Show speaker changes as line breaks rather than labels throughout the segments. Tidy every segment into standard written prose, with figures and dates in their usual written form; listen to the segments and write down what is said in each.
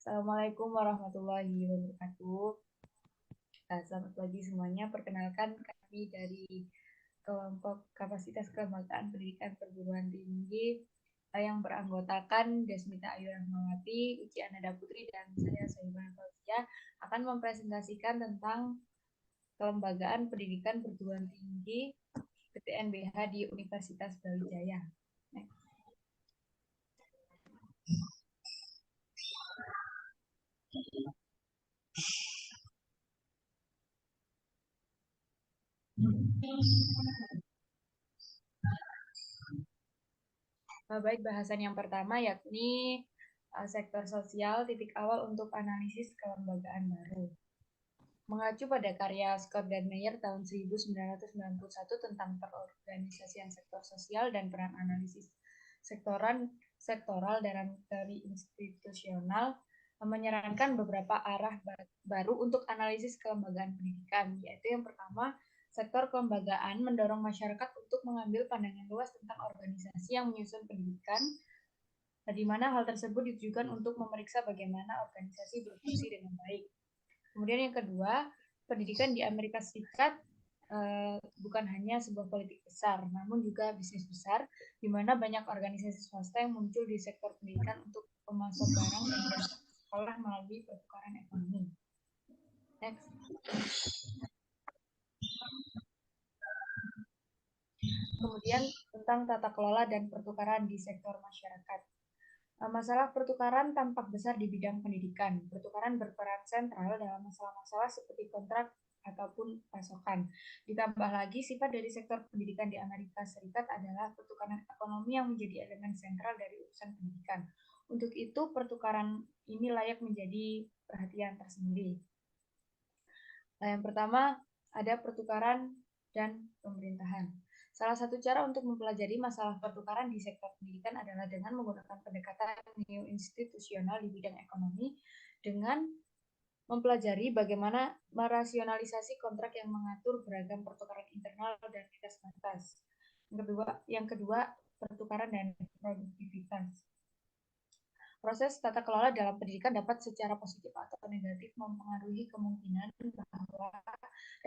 Assalamualaikum warahmatullahi wabarakatuh. Selamat pagi semuanya. Perkenalkan kami dari kelompok kapasitas kelembagaan pendidikan perguruan tinggi yang beranggotakan Desmita Ayu Rahmawati, Uci Anada Putri, dan saya Sohibah Fauzia akan mempresentasikan tentang kelembagaan pendidikan perguruan tinggi PTNBH di Universitas Brawijaya. Next. Baik, bahasan yang pertama yakni sektor sosial, titik awal untuk analisis kelembagaan baru. Mengacu pada karya Scott dan Meyer tahun 1991 tentang perorganisasian sektor sosial dan peran analisis sektoral dalam teori institusional, menyarankan beberapa arah baru untuk analisis kelembagaan pendidikan, yaitu yang pertama, sektor kelembagaan mendorong masyarakat untuk mengambil pandangan luas tentang organisasi yang menyusun pendidikan, di mana hal tersebut ditujukan untuk memeriksa bagaimana organisasi berfungsi dengan baik. Kemudian yang kedua, pendidikan di Amerika Serikat bukan hanya sebuah politik besar, namun juga bisnis besar, di mana banyak organisasi swasta yang muncul di sektor pendidikan untuk pemasok barang dan jasa sekolah melalui pertukaran ekonomi. Next. Kemudian tentang tata kelola dan pertukaran di sektor masyarakat. Masalah pertukaran tampak besar di bidang pendidikan. Pertukaran berperan sentral dalam masalah-masalah seperti kontrak ataupun pasokan. Ditambah lagi, sifat dari sektor pendidikan di Amerika Serikat adalah pertukaran ekonomi yang menjadi elemen sentral dari urusan pendidikan. Untuk itu, pertukaran ini layak menjadi perhatian tersendiri. Yang pertama, ada pertukaran dan pemerintahan. Salah satu cara untuk mempelajari masalah pertukaran di sektor pendidikan adalah dengan menggunakan pendekatan neo-institusional di bidang ekonomi dengan mempelajari bagaimana merasionalisasi kontrak yang mengatur beragam pertukaran internal dan lintas batas. Yang kedua, pertukaran dan produktivitas. Proses tata kelola dalam pendidikan dapat secara positif atau negatif mempengaruhi kemungkinan bahwa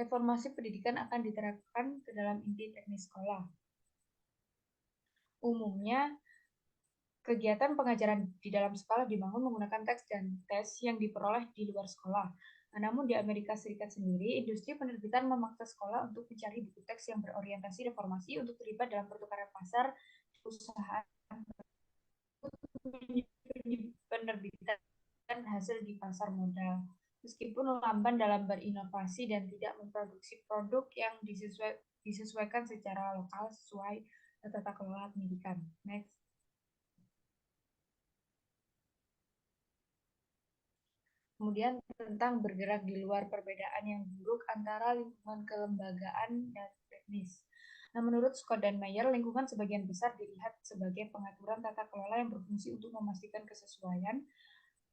reformasi pendidikan akan diterapkan ke dalam inti teknis sekolah. Umumnya, kegiatan pengajaran di dalam sekolah dibangun menggunakan teks dan tes yang diperoleh di luar sekolah. Namun di Amerika Serikat sendiri, industri penerbitan memaksa sekolah untuk mencari buku teks yang berorientasi reformasi untuk terlibat dalam pertukaran pasar perusahaan penerbitan hasil di pasar modal. Meskipun lamban dalam berinovasi dan tidak memproduksi produk yang disesuaikan secara lokal sesuai tata kelola pendidikan. Next. Kemudian tentang bergerak di luar perbedaan yang buruk antara lingkungan kelembagaan dan teknis. Nah, menurut Scott dan Meyer, lingkungan sebagian besar dilihat sebagai pengaturan tata kelola yang berfungsi untuk memastikan kesesuaian,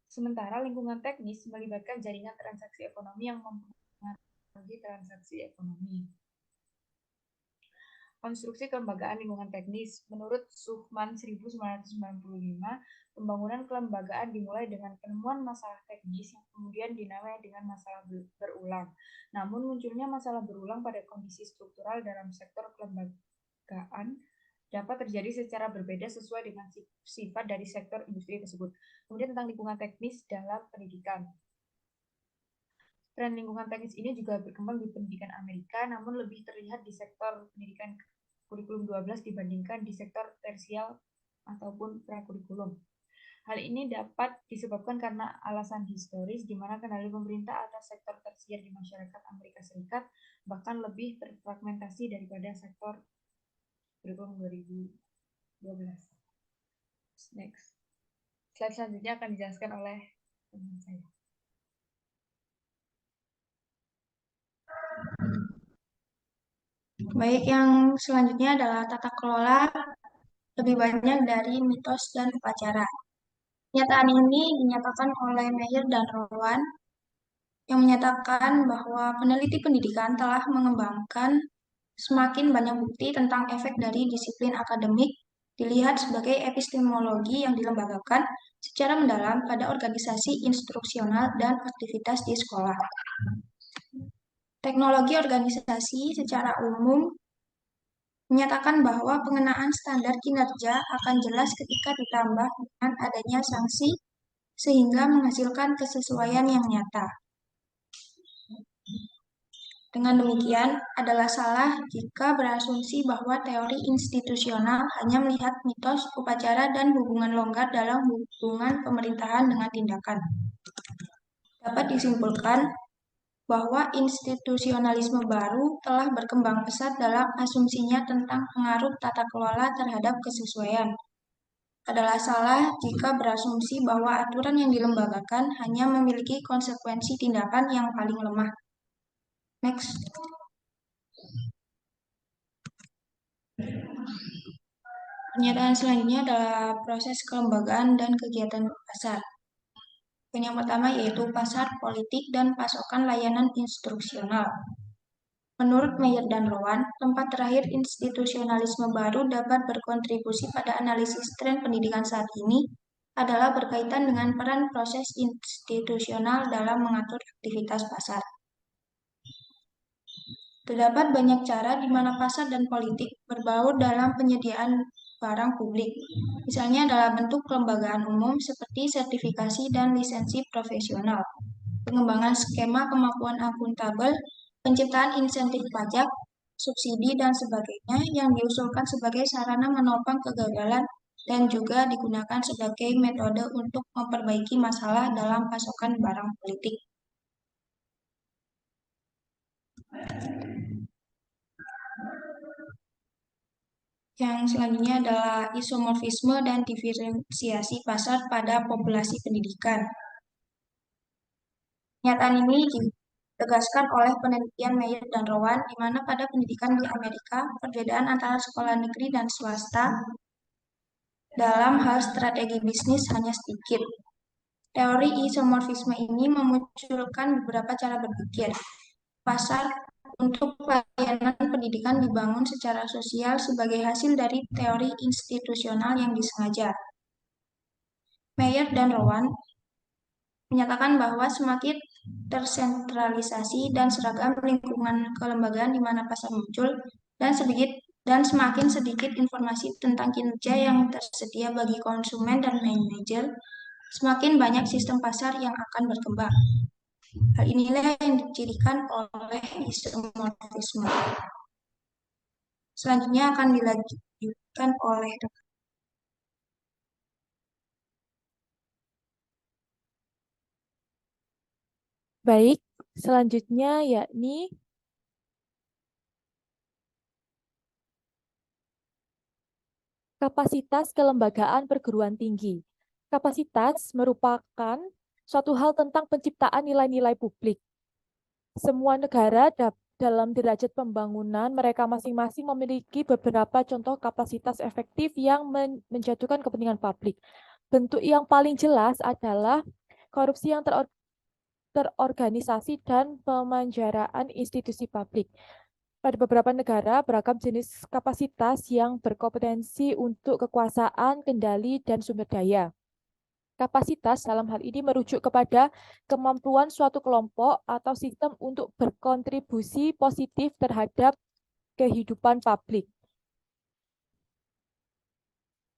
sementara lingkungan teknis melibatkan jaringan transaksi ekonomi yang mempengaruhi transaksi ekonomi. Konstruksi kelembagaan lingkungan teknis. Menurut Suchman 1995, pembangunan kelembagaan dimulai dengan penemuan masalah teknis yang kemudian dinamai dengan masalah berulang. Namun munculnya masalah berulang pada kondisi struktural dalam sektor kelembagaan dapat terjadi secara berbeda sesuai dengan sifat dari sektor industri tersebut. Kemudian tentang lingkungan teknis dalam pendidikan. Tren lingkungan teknis ini juga berkembang di pendidikan Amerika, namun lebih terlihat di sektor pendidikan kurikulum 12 dibandingkan di sektor tersial ataupun prakurikulum. Hal ini dapat disebabkan karena alasan historis di mana kendali pemerintah atas sektor tersier di masyarakat Amerika Serikat bahkan lebih terfragmentasi daripada sektor kurikulum 2012. Next. Slide selanjutnya akan dijelaskan oleh teman saya.
Baik, yang selanjutnya adalah tata kelola lebih banyak dari mitos dan upacara. Pernyataan ini dinyatakan oleh Meyer dan Rowan yang menyatakan bahwa peneliti pendidikan telah mengembangkan semakin banyak bukti tentang efek dari disiplin akademik dilihat sebagai epistemologi yang dilembagakan secara mendalam pada organisasi instruksional dan aktivitas di sekolah. Teknologi organisasi secara umum menyatakan bahwa pengenaan standar kinerja akan jelas ketika ditambah dengan adanya sanksi sehingga menghasilkan kesesuaian yang nyata. Dengan demikian, adalah salah jika berasumsi bahwa teori institusional hanya melihat mitos, upacara, dan hubungan longgar dalam hubungan pemerintahan dengan tindakan. Dapat disimpulkan bahwa institusionalisme baru telah berkembang pesat dalam asumsinya tentang pengaruh tata kelola terhadap kesesuaian. Adalah salah jika berasumsi bahwa aturan yang dilembagakan hanya memiliki konsekuensi tindakan yang paling lemah. Next. Pernyataan selanjutnya adalah proses kelembagaan dan kegiatan pasar. Yang pertama yaitu pasar politik dan pasokan layanan instruksional. Menurut Meyer dan Rowan, tempat terakhir institusionalisme baru dapat berkontribusi pada analisis tren pendidikan saat ini adalah berkaitan dengan peran proses institusional dalam mengatur aktivitas pasar. Terdapat banyak cara di mana pasar dan politik berbaur dalam penyediaan barang publik. Misalnya adalah bentuk kelembagaan umum seperti sertifikasi dan lisensi profesional, pengembangan skema kemampuan akuntabel, penciptaan insentif pajak, subsidi, dan sebagainya yang diusulkan sebagai sarana menopang kegagalan dan juga digunakan sebagai metode untuk memperbaiki masalah dalam pasokan barang politik. Yang selanjutnya adalah isomorfisme dan diferensiasi pasar pada populasi pendidikan. Pernyataan ini ditegaskan oleh penelitian Meyer dan Rowan, di mana pada pendidikan di Amerika, perbedaan antara sekolah negeri dan swasta dalam hal strategi bisnis hanya sedikit. Teori isomorfisme ini memunculkan beberapa cara berpikir. Pasar untuk pelayanan pendidikan dibangun secara sosial sebagai hasil dari teori institusional yang disengaja. Meyer dan Rowan menyatakan bahwa semakin tersentralisasi dan seragam lingkungan kelembagaan di mana pasar muncul, dan semakin sedikit informasi tentang kinerja yang tersedia bagi konsumen dan manajer, semakin banyak sistem pasar yang akan berkembang. Hal inilah yang dicirikan oleh isomorfisme. Selanjutnya akan dilanjutkan oleh
Baik, selanjutnya yakni kapasitas kelembagaan perguruan tinggi. Kapasitas merupakan suatu hal tentang penciptaan nilai-nilai publik. Semua negara dalam derajat pembangunan mereka masing-masing memiliki beberapa contoh kapasitas efektif yang menjatuhkan kepentingan publik. Bentuk yang paling jelas adalah korupsi yang terorganisasi dan pemanjaraan institusi publik. Pada beberapa negara, beragam jenis kapasitas yang berkompetensi untuk kekuasaan, kendali, dan sumber daya. Kapasitas dalam hal ini merujuk kepada kemampuan suatu kelompok atau sistem untuk berkontribusi positif terhadap kehidupan publik.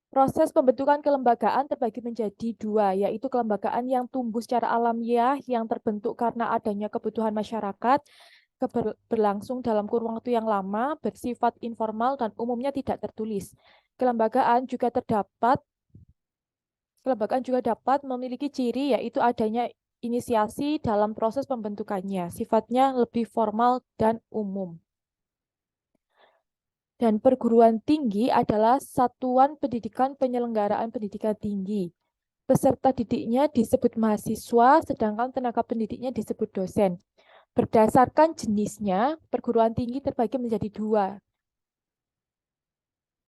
Proses pembentukan kelembagaan terbagi menjadi dua, yaitu kelembagaan yang tumbuh secara alamiah yang terbentuk karena adanya kebutuhan masyarakat, berlangsung dalam kurun waktu yang lama, bersifat informal, dan umumnya tidak tertulis. Kelembagaan juga dapat memiliki ciri, yaitu adanya inisiasi dalam proses pembentukannya, sifatnya lebih formal dan umum. Dan perguruan tinggi adalah satuan pendidikan penyelenggaraan pendidikan tinggi. Peserta didiknya disebut mahasiswa, sedangkan tenaga pendidiknya disebut dosen. Berdasarkan jenisnya, perguruan tinggi terbagi menjadi dua,